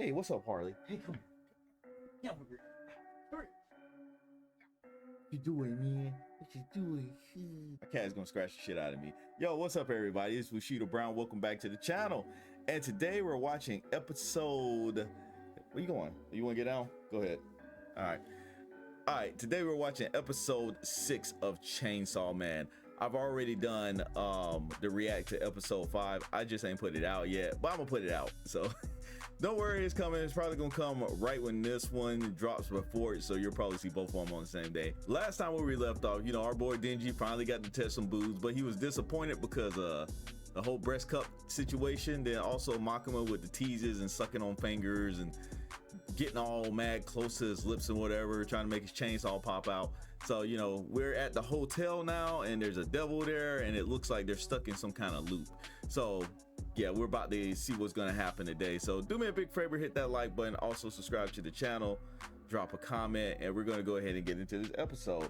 Hey, what's up, Harley? Hey, come here. Yeah, hungry. Hurry. What you doing, man? What you doing? My cat's gonna scratch the shit out of me. Yo, what's up, everybody? It's Bushido Brown. Welcome back to the channel. And today we're watching episode. Where you going? You want to get down? Go ahead. All right. All right. Today we're watching episode 6 of Chainsaw Man. I've already done the react to episode 5. I just ain't put it out yet, but I'm gonna put it out. So don't worry, it's coming. It's probably gonna come right when this one drops before it, so you'll probably see both of them on the same day. Last time where we left off, you know, our boy Denji finally got to test some boobs, but he was disappointed because the whole breast cup situation. Then also Makima with the teases and sucking on fingers and getting all mad close to his lips and whatever, trying to make his chainsaw pop out. So, you know, we're at the hotel now and there's a devil there and it looks like they're stuck in some kind of loop. So yeah, we're about to see what's gonna happen today. So do me a big favor, hit that like button, also subscribe to the channel, drop a comment, and we're gonna go ahead and get into this episode.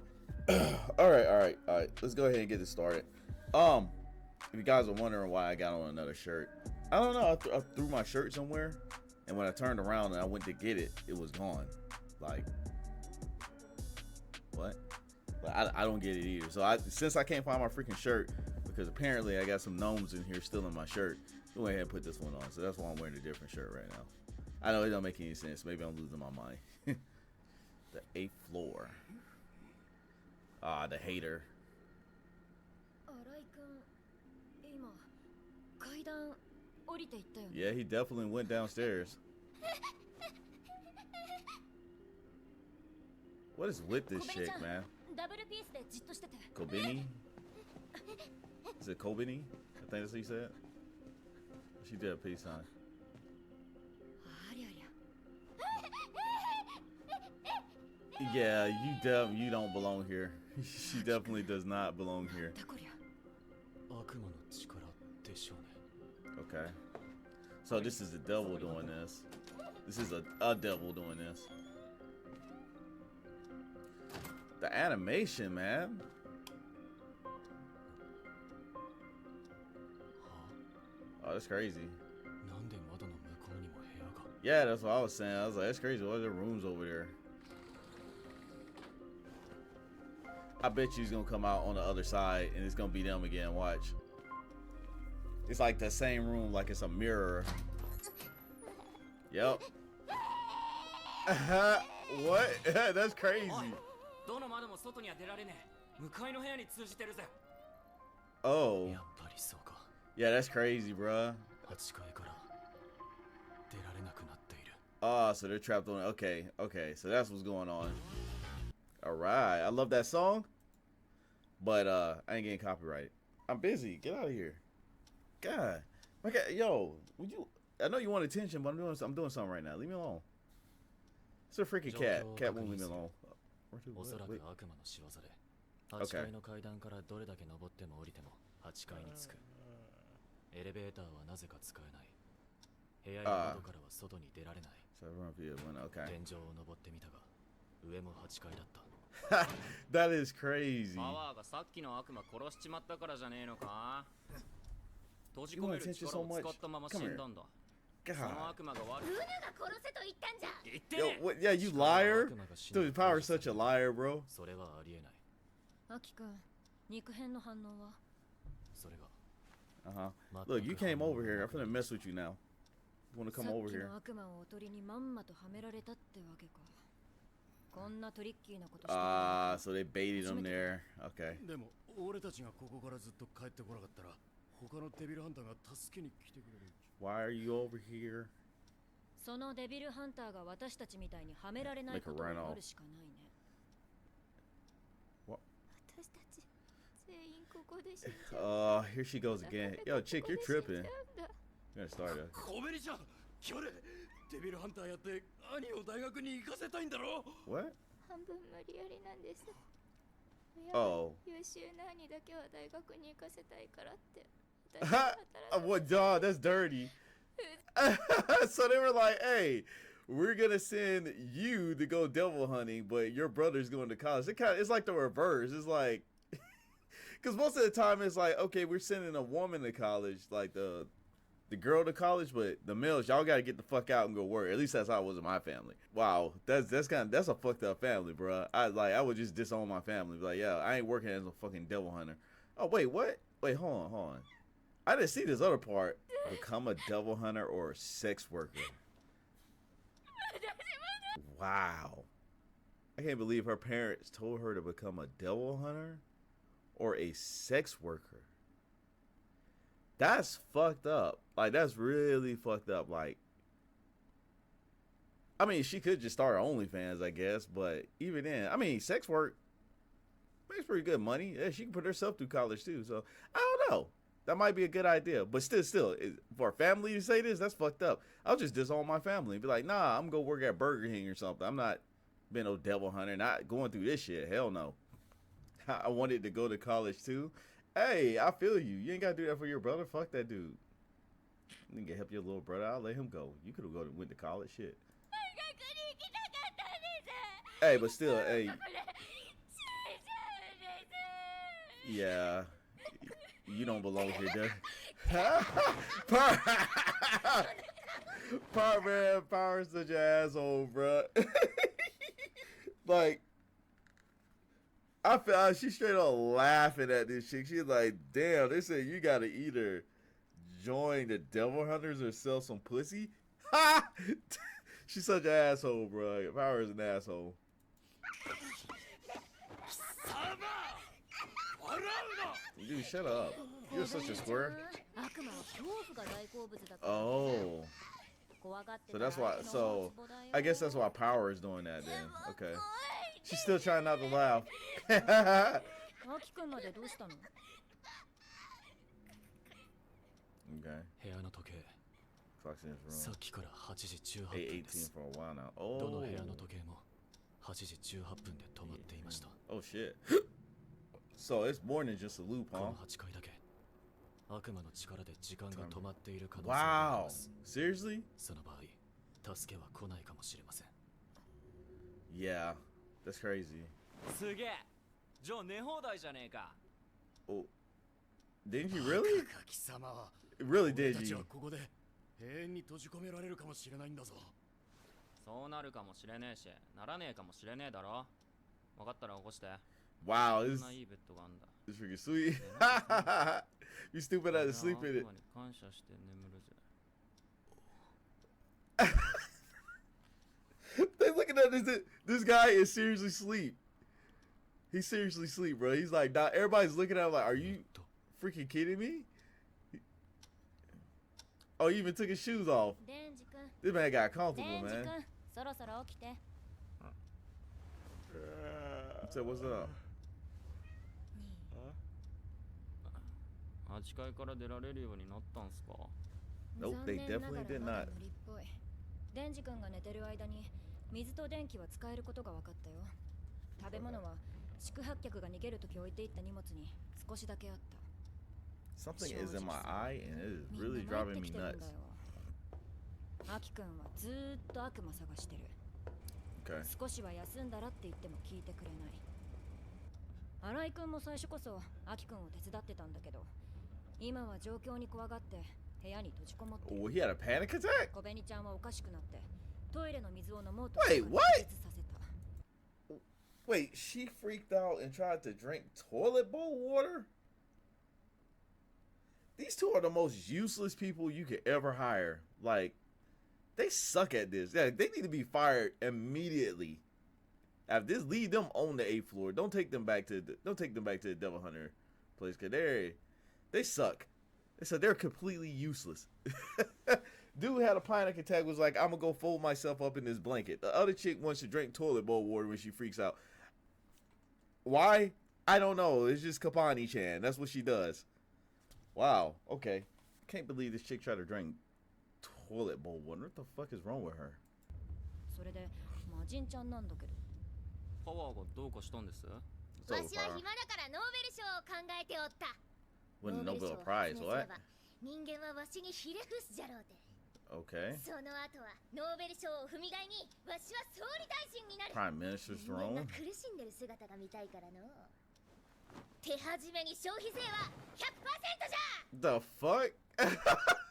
all right, let's go ahead and get this started. If you guys are wondering why I got on another shirt, I don't know, I threw my shirt somewhere, and when I turned around and I went to get it, it was gone. Like, what? But I don't get it either. So since I can't find my freaking shirt, because apparently I got some gnomes in here stealing my shirt, I went ahead and put this one on. So that's why I'm wearing a different shirt right now. I know it don't make any sense. Maybe I'm losing my mind. The 8th floor. Ah, the hater. Yeah, he definitely went downstairs. What is with this chick, man? Kobeni? Is it Kobeni? I think that's what he said. She did a peace sign. Yeah, you don't belong here. She definitely does not belong here. Okay. So this is the devil doing this. This is a devil doing this. The animation, man. Oh, that's crazy. Yeah, that's what I was saying. I was like, that's crazy. What are the rooms over there? I bet you he's gonna come out on the other side and it's gonna be them again. Watch. It's like the same room, like it's a mirror. Yep. What? That's crazy. Oh. Yeah, that's crazy, bruh. Oh, so they're trapped on. Okay, so that's what's going on. All right, I love that song, but I ain't getting copyrighted. I'm busy. Get out of here. God, my cat, yo, would you? I know you want attention, but I'm doing something right now. Leave me alone. It's a freaking cat. Cat won't leave me alone. Wait. Okay. So everyone via one. Okay. That is crazy. You want attention so much? Come here. God. Yo, what? Yeah, you liar. Dude, Power is such a liar, bro. Look, you came over here. I'm finna mess with you now. You wanna come over here? So they baited him there. Okay. Why are you over here? Make a run off. What? Here she goes again. Yo, chick, you're tripping. You gotta start it. What? Oh. What, dog? That's dirty. So they were like, hey, we're gonna send you to go devil hunting, but your brother's going to college. It's like the reverse. It's like, because most of the time it's like, okay, we're sending a woman to college, like the the girl to college, but the males, y'all gotta get the fuck out and go work. At least that's how it was in my family. Wow, that's a fucked up family, bro. I would just disown my family. Be like, yeah, I ain't working as a fucking devil hunter. Oh wait, what? Wait, hold on. I didn't see this other part. Become a devil hunter or a sex worker. Wow. I can't believe her parents told her to become a devil hunter or a sex worker. That's fucked up. Like, that's really fucked up. Like, I mean, she could just start her OnlyFans, I guess. But even then, I mean, sex work makes pretty good money. Yeah, she can put herself through college, too. So, I don't know. That might be a good idea. But still, for a family to say this, that's fucked up. I'll just disown my family and be like, nah, I'm going to work at Burger King or something. I'm not being no devil hunter, not going through this shit. Hell no. I wanted to go to college, too. Hey, I feel you. You ain't got to do that for your brother. Fuck that dude. You can help your little brother out. Let him go. You could have went to college. Shit. Hey, but still, hey. Yeah. You don't belong here, dude. Power's such an asshole, bro. Like, I feel she's straight up laughing at this chick. She's like, damn, they said you gotta either join the devil hunters or sell some pussy. Ha! She's such an asshole, bro. Power is an asshole. Dude, shut up. You're such a square. Oh. So that's why, so I guess that's why Power is doing that then. Okay. She's still trying not to laugh. Okay. Clock's in his room. 8:18 for a while now. Oh. Oh shit. So it's more than just a loop, huh? Wow. Seriously? Yeah. That's crazy. Oh. Didn't you really? Really, did you? Wow, this freaking sweet. You stupid at to sleep in it. They looking at this guy is seriously asleep. He's seriously asleep, bro. He's like, nah, everybody's looking at him like, are you freaking kidding me? Oh, he even took his shoes off. This man got comfortable, man. He said, what's up? Nope, they definitely did not. デンジ君が寝てる間に水と電気は使えることが分かったよ。食べ物は宿泊客が逃げるとき置いていった荷物に少しだけあった。Something is in my eye and it is really driving me nuts. アキ君はずーっと悪魔探してる。Okay. 少しは休んだらって言っても聞いてくれない。新井君も最初こそアキ君を手伝ってたんだけど、今は状況に怖がって部屋に閉じこもって。Oh, he had a panic attack? コベニちゃんはおかしくなってトイレの水を飲もうと Wait, what? させた。 Wait, she freaked out and tried to drink toilet bowl water? These two are the most useless people you could ever hire. Like, they suck at this. Yeah, they need to be fired immediately. After this, leave them on the 8th floor. Don't take them back to the Devil Hunter place, cause they suck. They said they're completely useless. Dude had a panic attack, was like, I'm gonna go fold myself up in this blanket. The other chick wants to drink toilet bowl water when she freaks out. Why? I don't know. It's just Kobeni-chan. That's what she does. Wow. Okay. Can't believe this chick tried to drink toilet bowl water. What the fuck is wrong with her? それでマジンちゃんなんだけど。パワーがどうかしたんです？わしは暇だからノーベル賞を考えておった。 Win the Nobel Prize, what? 人間はわしにひれ伏すじゃろうて。 Okay. その後はノーベル賞を踏み台にわしは総理大臣になる。 Prime Minister's 人間 throne. が苦しんでる姿が見たいからの。手始めに消費税は 100% じゃ。 The fuck?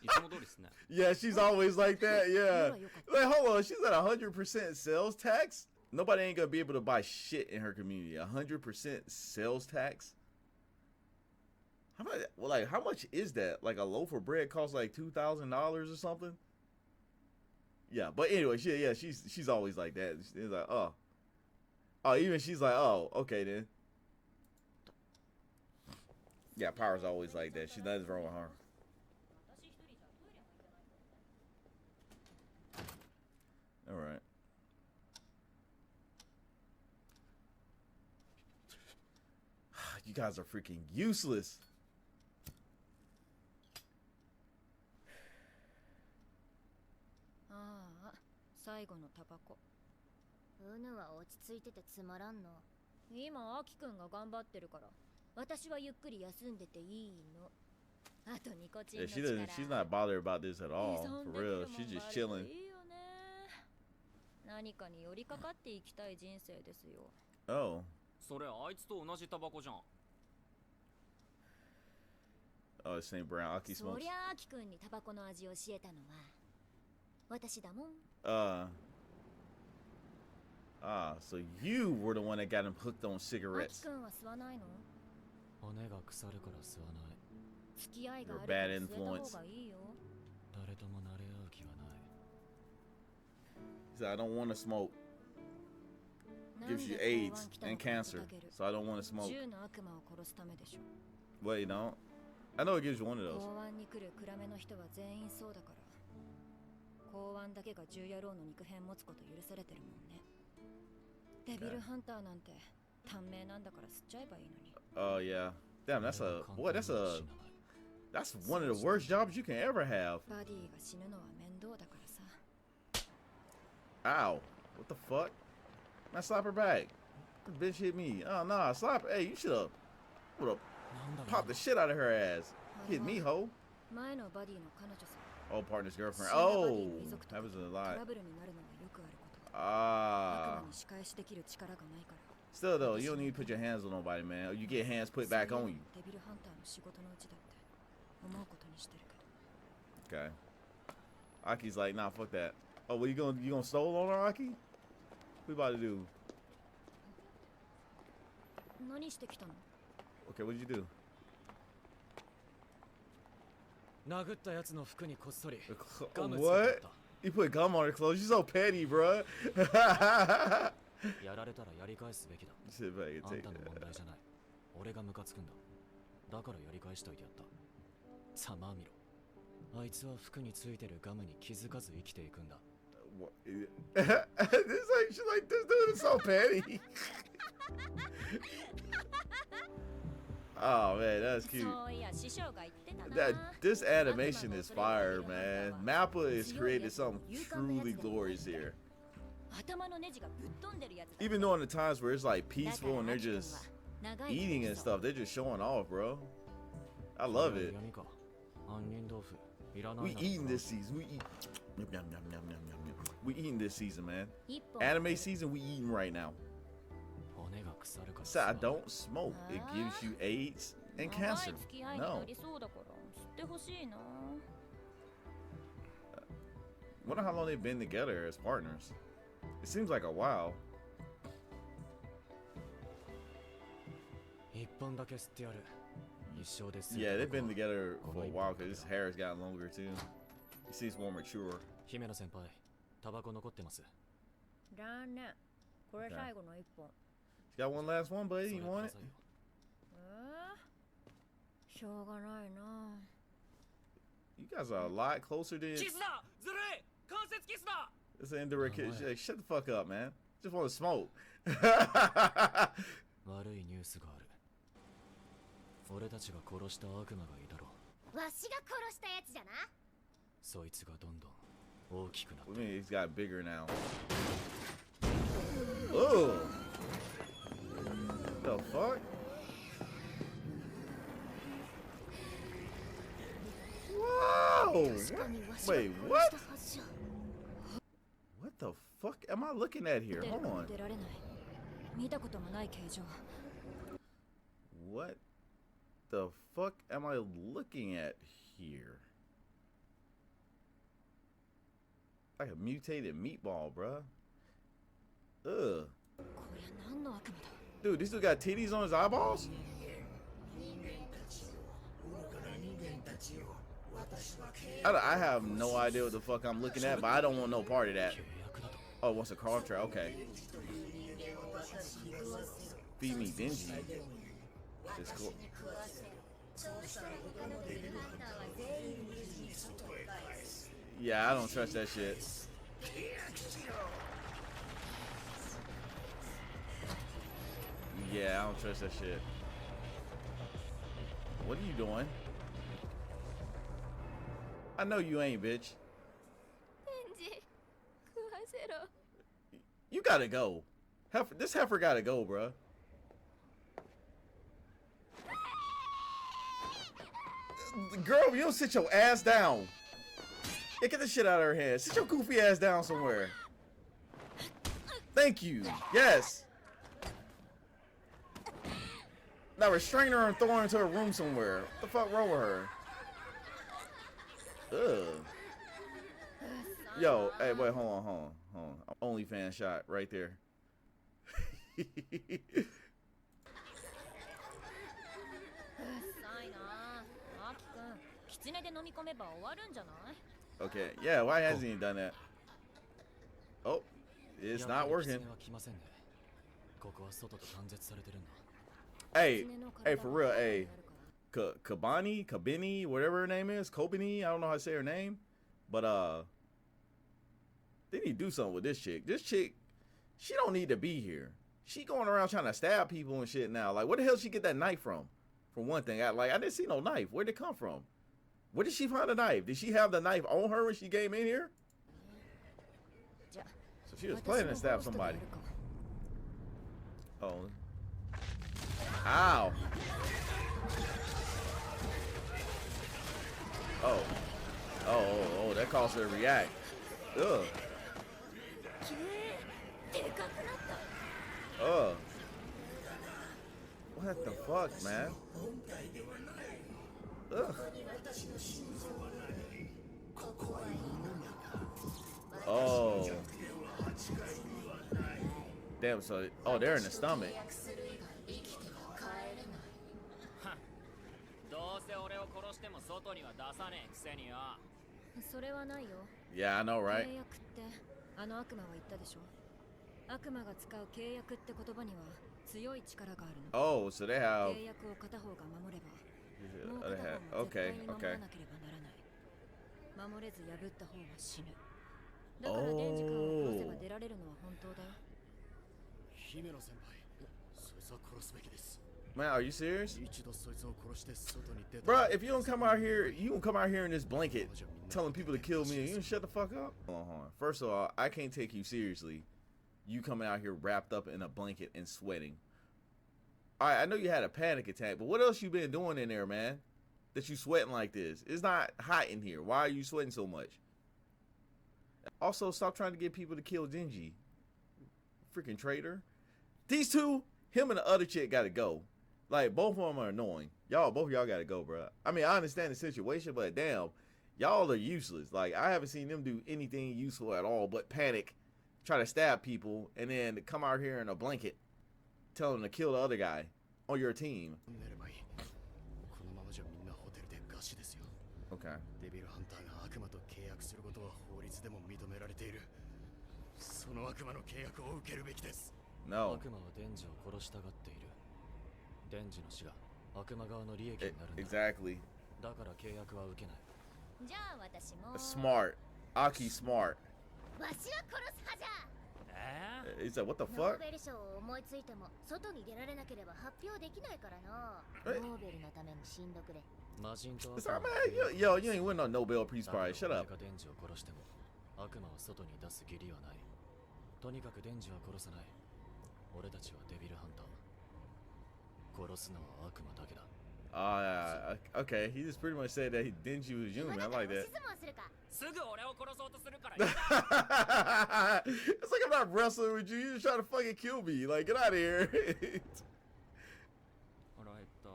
いつも通りですね。 Yeah, she's always like that. Yeah. Like, hold on. She's at 100% sales tax? Nobody ain't gonna be able to buy shit in her community. 100% sales tax? How much? Well, like, how much is that? Like, a loaf of bread costs like $2,000 or something? Yeah, but anyway, she's always like that. She's like, oh, even she's like, oh, okay then. Yeah, Power's always like that. She's nothing's wrong with her. All right. You guys are freaking useless. ああ、最後のタバコ。うぬは落ち着いててつまらんの。今アキくんが頑張ってるから、私はゆっくり休んでていいの。あとニコチン Yeah, の力。she's not bothered about this at all. For real, she's just chilling. いいよね。何かに寄りかかっていきたい人生ですよ。Oh. それあいつと同じタバコじゃん。Oh, the same brown Aki そ smokes. りゃアキくんにタバコの味を教えたのは私だもん。So you were the one that got him hooked on アキ cigarettes. くんは吸わないの？骨が腐るから吸わない。付き合いがある You're a から bad 吸えた influence. 方がいいよ。誰とも慣れ合う気はない。 He said, I don't want to smoke. なんで Gives you 公 AIDS 安来たの and か cancer. 打たげる。 So I don't want to smoke. 銃の悪魔を殺すためでしょ。 Well, you don't. I know it gives you one of those. 公安に来る暗めの人は全員そうだから。公安だけが銃野郎の肉片持つこと許されてるもんね。デビルハンターなんて短命なんだから吸っちゃえばいいのに。Oh, yeah. Damn, that's one of the worst jobs you can ever have. バディが死ぬのは面倒だからさ。 Ow. What the fuck? Man, slap her back. This bitch hit me. Oh, nah. Slap her. Hey, you should have popped the shit out of her ass. Hit me, ho. 前のバディの彼女さ。 Oh, partner's girlfriend. 死んだバディ Oh, の遺族と that か was a ト lot. ラブルになるのはよくあること。 Ah. 悪魔に仕返しできる力がないから。 Still, though, you don't need to put your hands on nobody, man. You get hands put back on you. デビルハンターの仕事のうちだって思うことにしてるけど。 Okay. Aki's like, nah, fuck that. Oh, well, you gonna stole on her, Aki? What we about to do? 何してきたの？ Okay, what'd you do? 殴ったやつの服にこっそりガムつけて What? た。 You put gum on her clothes? You're so petty, bruh. やられたらやり返すべきだ。 Sit back and あん take たの問 that. 題じゃない。俺がムカつくんだ。だからやり返しといてやった。ざまあみろ。あいつは服についてるガムに気づかず生きていくんだ。What? This like, she's like, this dude is so petty. Oh man, that's cute. そういや師匠が言ってたな。 This animation is fire, man. Mappa has created something truly glorious here. 頭のネジがぶっ飛んでるやつだ。 Even though in the times where it's like peaceful and they're just eating and stuff, they're just showing off, bro. I love it. 闇か。杏仁豆腐いらない We な。 eating this season. We eat. Yum, yum, yum, yum, yum, yum. We eating this season, man. 一本 Anime season, we eating right now. 骨が腐るから So I 吸わない don't smoke. It gives you AIDS and 長 cancer. い付き合いに No. なりそうだから吸ってほしいな。 Wonder how long they've been together as partners. It seems like a while. 一本だけ吸ってやる。一生で吸う Yeah, they've been タバコは together for a while because his hair has gotten longer too. He seems more mature. 姫野先輩、タバコ残ってます。だね。これ最後の一本。 He's got one last one, buddy. そ You れ want くだ it? さいよ。しょうがないな。 You guys are a lot closer than. キスだずるい関節キスだ It's an indirect kiss. Like, shut the fuck up, man. Just want to smoke. 悪いニュースがある。俺たちが殺した悪魔がいたろう。わしが殺したやつじゃな。そいつがどんどん大きくなっ I て。 mean, he's got bigger now. Oh. The fuck? Whoa! 確かにわしが Wait, 殺 what? したはずじゃ。 What the fuck am I looking at here? 出る Hold かも on. 出られない。見たこともない形状。What the fuck am I looking at here? Like a mutated meatball, bruh. Ugh. こりゃ何の悪夢だ。 Dude, this dude got titties on his eyeballs? I have no idea what the fuck I'm looking at, but I don't want no part of that. Oh, what's a contract? Okay. Feed me dingy. It's cool. Yeah, I don't trust that shit. Yeah, I don't trust that shit. What are you doing? I know you ain't, bitch. デンジ、食わせろ。 You gotta go. This heifer gotta go, bruh. Girl, you don't sit your ass down. Yeah, get this shit out of her head. Sit your goofy ass down somewhere. Thank you. Yes. Now restrain her and throw her into a room somewhere. What the fuck wrong with her? Ugh. Yo, hey, wait, hold on. OnlyFans shot right there. うっさいな。マキ君、キツネで飲み込めば終わるんじゃない？ Okay, yeah, why hasn't he done that? Oh, it's not working. Hey, for real, hey. Kobeni, whatever her name is, Kobeni, I don't know how to say her name. But, they need to do something with this chick. This chick, she don't need to be here. She going around trying to stab people and shit now. Like, where the hell did she get that knife from? For one thing, I didn't see no knife. Where'd it come from? Where did she find the knife? Did she have the knife on her when she came in here? So she was planning to stab somebody. Oh. Ow. Oh, that caused her to react. Ugh. Ugh. What the fuck, man? Ugh. Oh. Damn, so, oh, they're in the stomach. どうせ俺を殺しても外には出さねえくせによ。それはないよ。 Yeah, I know, right? 契約ってあの悪魔は言ったでしょ。悪魔が使う契約って言葉には強い力があるの。 Oh, so they have. 契約を片方が守れば、 Oh, もう they 片 have. 方も絶対 Okay, に守 okay. らなければならない。守れず破った方は死ぬ。だからデンジ君を殺せば出られるのは本当だよ。姫野先輩、そいつは殺すべきです。 Man, are you serious? 一度そいつを殺して外に出た。 Bruh, if you don't come out here, you don't come out here in this blanket telling people to kill me, you don't shut the fuck up? Hold on. First of all, I can't take you seriously. You coming out here wrapped up in a blanket and sweating. Alright, I know you had a panic attack, but what else you been doing in there, man? That you sweating like this? It's not hot in here. Why are you sweating so much? Also, stop trying to get people to kill Genji. Freaking traitor. These two, him and the other chick gotta go. Like, both of them are annoying. Both of y'all gotta go, bro. I mean, I understand the situation, but damn, y'all are useless. Like, I haven't seen them do anything useful at all but panic, try to stab people, and then come out here in a blanket, tell them to kill the other guy on your team. Okay. No. 悪魔はデンジを殺したがっている。デンジの死が悪魔側の利益になるんだ。 Exactly. だから契約は受けない。じゃあ私も Smart. Aki smart. わしは殺す派じゃ。 He said, what the ノー fuck? ベル賞を思いついても外に出られなければ発表できないからな。えノーベルのために死んどくれ。魔人と It's 悪 all 魔 right, man. Yo, you ain't win no Nobel Peace だから Prize. Shut 俺 up. がデンジを殺しても悪魔を外に出す義理はない。とにかくデンジは殺さない。俺たちはデビルハンター。殺すのは悪魔だけだ。Okay. He just pretty much said that he didn't use human. I like that. 質問するか。すぐ俺を殺そうとするからやだ。 It's like I'm not wrestling with you. You're just trying to fucking kill me. Like, get out of here. 腹減った。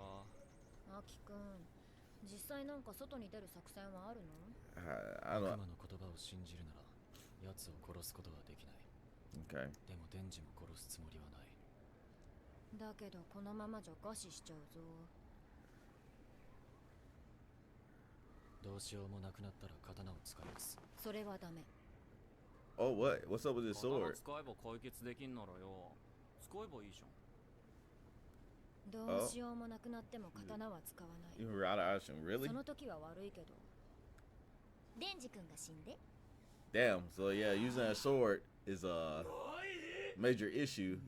際なんか外に出る作戦はあるの？ I 悪 don't. 魔の言葉を信じるなら奴を殺すことはできない。 Okay. でもデンジも殺すつもりはない。だけどこのままじゃ餓死しちゃうぞ。どうしようもなくなったら刀を使います。それはダメ。 Oh, what? What's up with this 刀 sword? 使えば解決できんならよ。使えばいいじゃん。どうしようもなくなっても刀は使わない。 You were out of option, really? その時は悪いけど。デンジ君が死んで Damn. So yeah, using a sword is a major issue.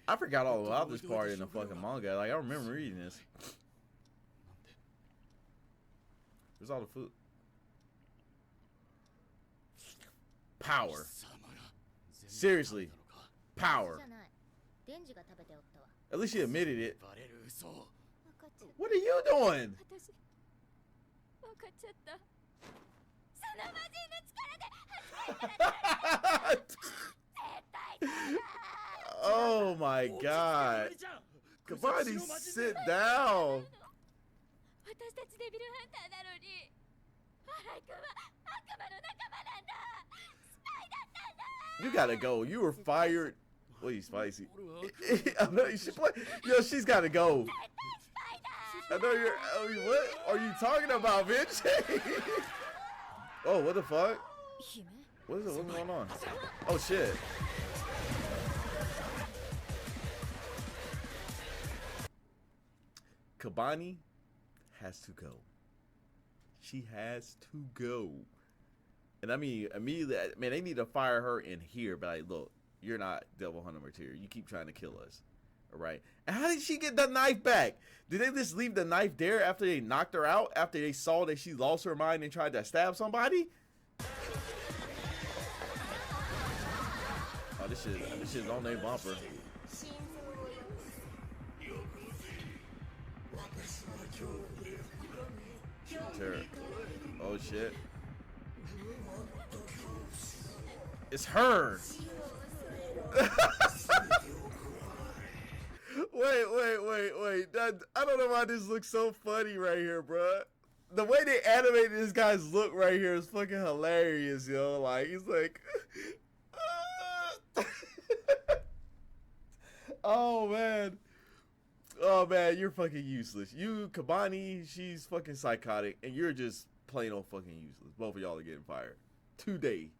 I forgot all about this part in the fucking manga. Like I remember reading this. Where's all the food? Power. Seriously, power. じゃないデンジが食べておったわ At least she admitted it. バレる嘘。分かっちゃっ What are you doing? 私、分かっちゃった。その魔人の力で Oh my god. Kobeni, sit down. 私たちデビルハンターなのに、荒井君は悪魔の仲間なんだ。スパイだったんだ。 You gotta go. You were fired. Wait, spicy. I know you should play. Yo, she's gotta go. I know you're. I mean, what are you talking about, bitch? Oh, what the fuck? 姫、 What is it? What's going on? Oh shit. Kobeni has to go. She has to go. And I mean, immediately, man, they need to fire her in here. But like, look, you're not Devil Hunter material. You keep trying to kill us. All right. And how did she get the knife back? Did they just leave the knife there after they knocked her out? After they saw that she lost her mind and tried to stab somebody? Oh, this shit is on their bumper. Sure. Oh shit. It's her. Wait. I don't know why this looks so funny right here, bruh. The way they animated this guy's look right here is fucking hilarious, yo. Like, he's like... Oh, man. Oh, man, you're fucking useless. You, Kobeni, she's fucking psychotic, and you're just plain old fucking useless. Both of y'all are getting fired. Today.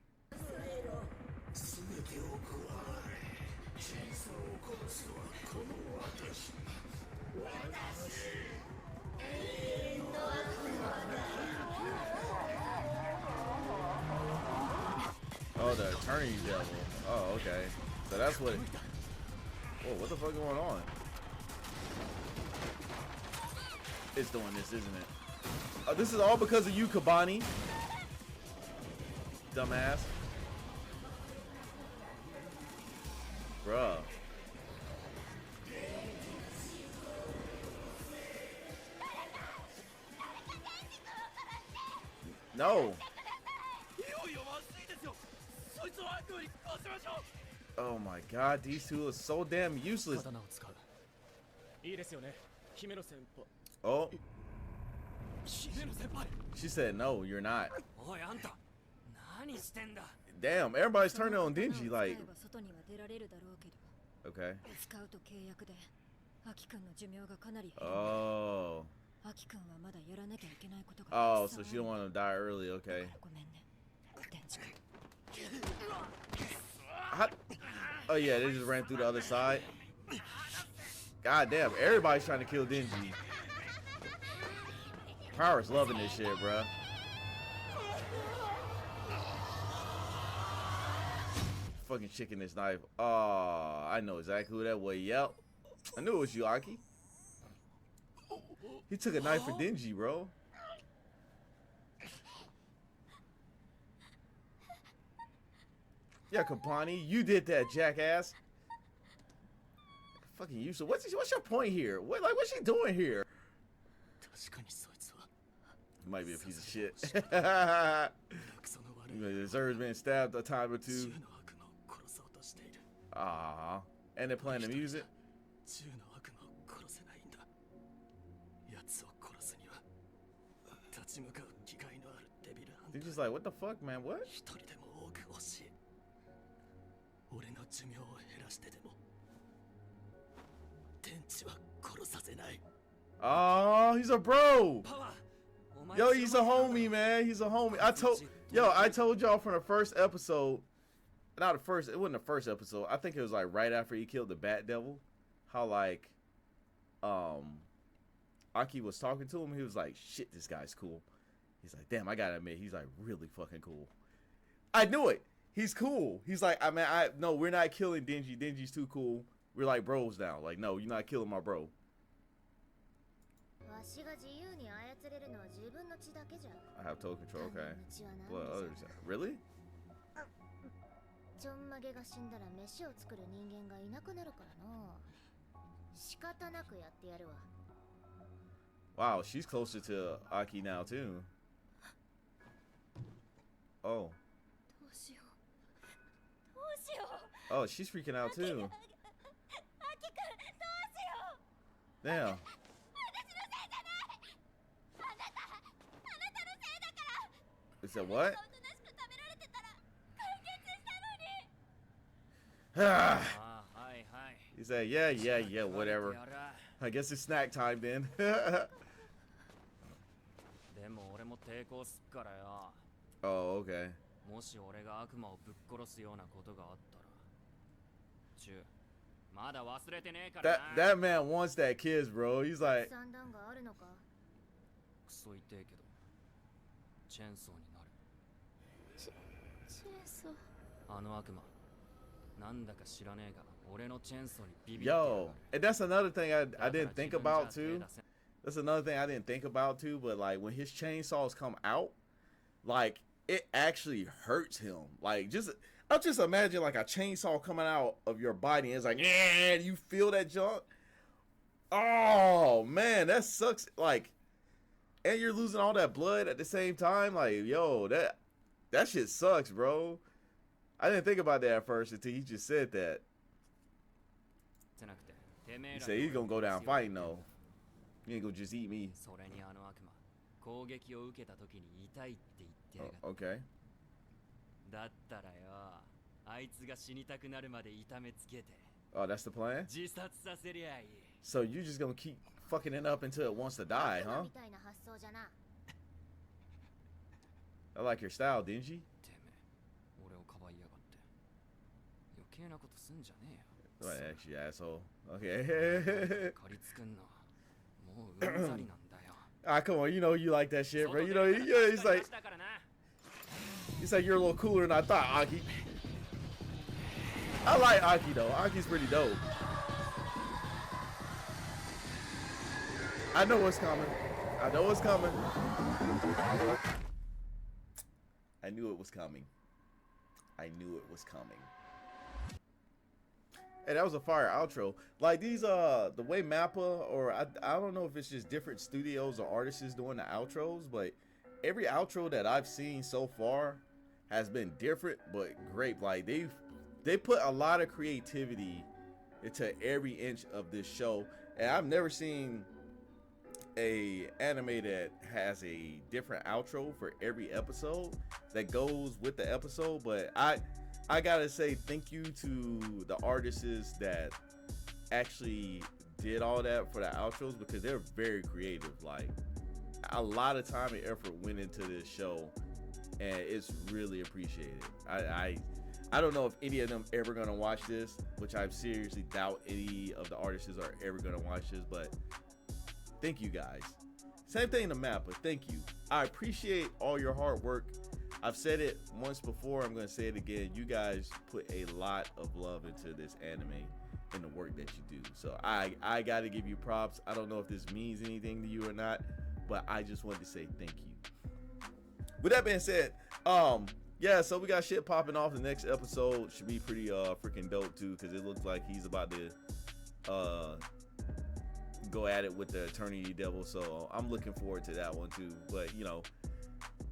Oh, the attorney devil. Oh, okay. So that's what... Whoa, what the fuck going on? It's doing this, isn't it? This is all because of you, Kobeni. Dumbass. Bruh. No. Oh my god, these two are so damn useless. 刀を使う。いいですよね、姫野先輩。 Oh, 姫野先輩。 she said no, you're not. おいあんた、何してんだ。 Damn, everybody's turning on Denji like, 外には出られるだろうけど、 okay. 使うと契約で、アキ君の寿命がかなり減る。 Oh. アキ君はまだやらなきゃいけないことが Oh, たくさん so あ she る。 don't want to die early, okay. ごめんね、デンジ君。 How- Oh yeah, they just ran through the other side. God damn, everybody's trying to kill Denji. Power's loving this shit, bruh. Fucking chicken this knife. Oh, I know exactly who that was. Yep. I knew it was you, Aki. He took a knife for Denji, bro. Yeah, Kobeni, you did that, jackass. Fucking useless. What's your point here? What's she doing here? 確かにそいつは He might be a piece of shit. クソの悪 He い deserves being stabbed a time or 銃 two. の悪魔を殺そうとしている。 Ah, and they're playing the music. 銃の悪魔を殺せないんだ。奴を殺すにはち向かう機会のあるデビルハンタ They're ー just like, what the fuck, man? What? 一人でも多く欲しい。俺の寿命を減らしてでも天地は殺させない。 Oh, he's a bro. パワー、お前 Yo, he's a homie, man. He's a homie. I told y'all from the first episode. Not the first. It wasn't the first episode. I think it was like right after he killed the Bat Devil. How like, Aki was talking to him. He was like, "Shit, this guy's cool." He's like, "Damn, I gotta admit, he's like really fucking cool." I knew it. He's cool. He's like, no, we're not killing Denji. Denji's too cool. We're like bros now. Like, no, you're not killing my bro. わしが自由に操れるのは自分の血だけじゃ。 I have total control. Okay. 他人の血は何 What で others? じゃ。 Really? ちょんまげが死んだら飯を作る人間がいなくなるからの。仕方なくやってやるわ。 Wow, she's closer to Aki now too. Oh. どうしようどうしよう Oh, she's freaking out too. アキくんどうしよ Damn. う私のせいじゃないあなたのせいだから Is that what? おとなしく食べられてたら解決したのに Ah. ああ、はいはい。 He said, yeah, whatever. やら。 I guess it's snack time then. でも俺も抵抗すっからよ。 Oh, okay. もし俺が悪魔をぶっ殺すようなことがあったら。チュー、まだ忘れてねえからな。 That man wants that kiss, bro. He's like, 算段があるのか。クソ痛えけど、チェーンソーになる。チェーンソーあの悪魔、なんだか知らねえが、俺のチェーンソーにビビってやが yo, る。 and that's another thing I didn't think だから about 自分じゃ手 too. 出せん。 That's another thing I didn't think about too. But like when his chainsaws come out, like it actually hurts him. Like I'll just imagine like a chainsaw coming out of your body and it's like, yeah, you feel that junk. Oh man, that sucks. Like, and you're losing all that blood at the same time. Like, yo, that shit sucks, bro. I didn't think about that at first until he just said that. じゃなくて、てめえ He ら said he's gonna go down 強い fighting though. He ain't gonna just eat me. それにあの悪魔、攻撃を受けた時に痛いって言ってやがった。 Okay. だったらよ、あいつが死にたくなるまで痛めつけて Oh, that's the plan? 自殺させりゃいい。 So you're just gonna keep fucking it up until it wants to die, 悪魔 huh? みたいな発想じゃな。 I like your style, didn't you? てめえ、俺をかばいやがって。余計なことすんじゃねえよ。 What, actually, asshole. Okay. 借りつくんの。もううんざりなんだよ。 Ah, come on. You know you like that shit, bro. 外 You 出 know, てから yeah, 助 he's かり like, ましたからな。 he's like you're a little cooler than I thought, Aki. I like Aki though. Aki's pretty dope. I know what's coming. I know what's coming. I knew it was coming. I knew it was coming. Hey, that was a fire outro. Like these, the way Mappa, or I don't know if it's just different studios or artists doing the outros, but every outro that I've seen so far has been different but great. Like they put a lot of creativity into every inch of this show, and I've never seen a anime that has a different outro for every episode that goes with the episode. But I gotta say thank you to the artists that actually did all that for the outros, because they're very creative. Like a lot of time and effort went into this show, and it's really appreciated. I don't know if any of them ever gonna watch this, which I seriously doubt any of the artists are ever gonna watch this, but thank you guys. Same thing to Matt, but thank you. I appreciate all your hard work. I've said it once before, I'm going to say it again. You guys put a lot of love into this anime and the work that you do. So I got to give you props. I don't know if this means anything to you or not, but I just wanted to say thank you. With that being said, yeah, so we got shit popping off. The next episode should be pretty freaking dope too, because it looks like he's about to go at it with the Eternity Devil. So I'm looking forward to that one too. But you know,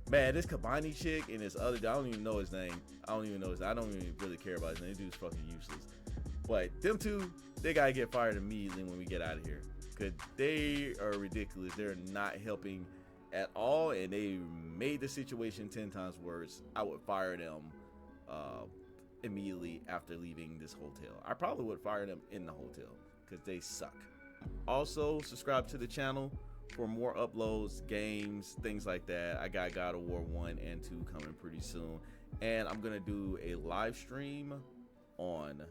man, this Kobeni chick and this other, I don't even know his name. I don't even really care about his name. This dude's fucking useless. But them two, they gotta get fired immediately when we get out of here, because they are ridiculous. They're not helping at all and they made the situation 10 times worse, I would fire them immediately after leaving this hotel. I probably would fire them in the hotel because they suck. Also, subscribe to the channel for more uploads, games, things like that. I got God of War 1 and 2 coming pretty soon. And I'm going to do a live stream on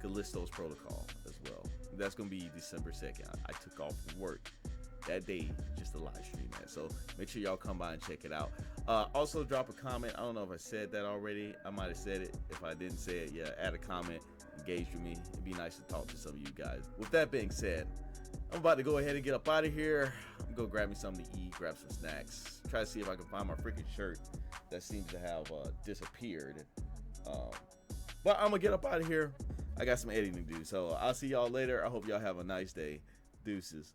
Callisto's Protocol as well. That's going to be December 2nd. I took off from work that day just to live stream that. So make sure y'all come by and check it out. Also, drop a comment. I don't know if I said that already. I might have said it. If I didn't say it, yeah, add a comment. Engage with me. It'd be nice to talk to some of you guys. With that being said, I'm about to go ahead and get up out of here. I'm gonna go grab me something to eat, grab some snacks, try to see if I can find my freaking shirt that seems to have disappeared. But I'm gonna get up out of here. I got some editing to do, so I'll see y'all later. I hope y'all have a nice day. Deuces.